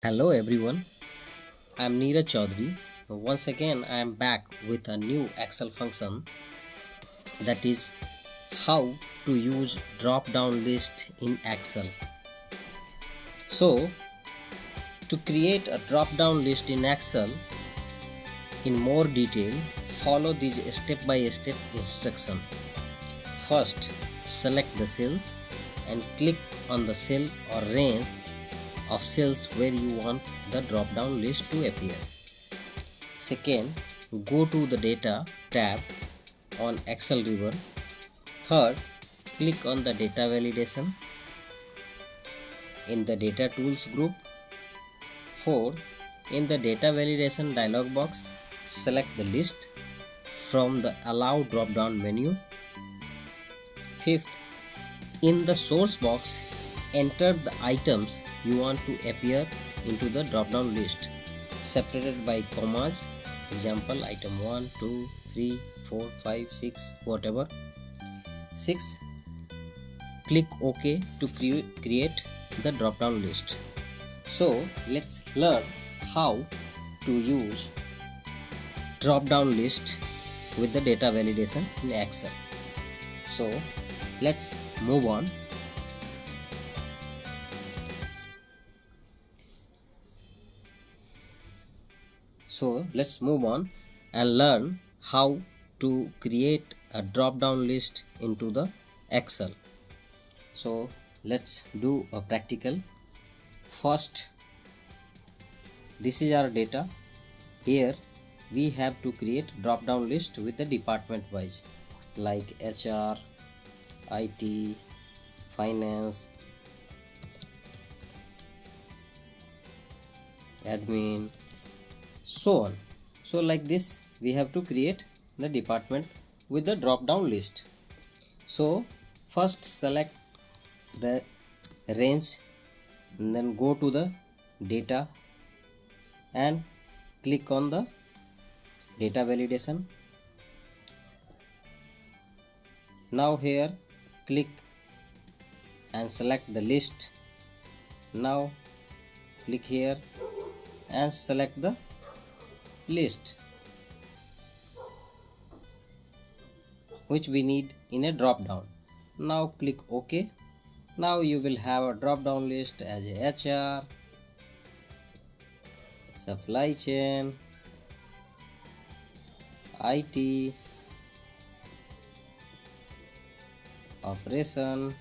Hello everyone, I am Neeraj Chaudhary. Once again, I am back with a new Excel function, that is how to use drop down list in Excel. So, to create a drop down list in Excel in more detail, follow these step by step instruction. First, select the cells and click on the cell or range of cells where you want the drop down list to appear. Second, go to the Data tab on Excel ribbon. Third, click on the Data Validation in the Data Tools group. Fourth, in the Data Validation dialog box, select the list from the Allow drop down menu. Fifth, in the source box, enter the items you want to appear into the drop down list separated by commas. Example, item 1, 2, 3, 4, 5, 6, whatever. 6. Click OK to create the drop down list. So let's learn how to use drop down list with the data validation in Excel. So let's move on. And learn how to create a drop down list into the Excel. So let's do a practical. First, this is our data. Here we have to create drop down list with the department wise, like HR, IT, finance, admin, so on. So like this we have to create the department with the drop down list. So first select the range and then go to the data and click on the data validation. Now here click and select the list. Now click here and select the list which we need in a drop down. Now click OK. Now you will have a drop down list as a HR, supply chain, IT, operation,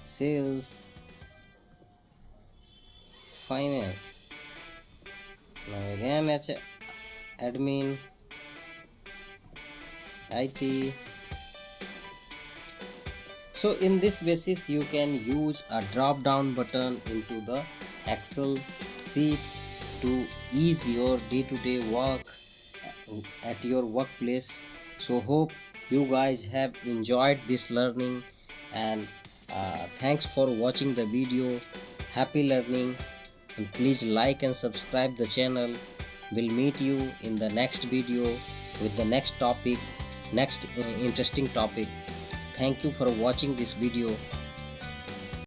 sales, finance. Now again admin, IT. So in this basis you can use a drop down button into the Excel sheet to ease your day-to-day work at your workplace. So hope you guys have enjoyed this learning, and thanks for watching the video. Happy learning, and please like and subscribe the channel. We'll meet you in the next video with the next topic, next interesting topic. Thank you for watching this video.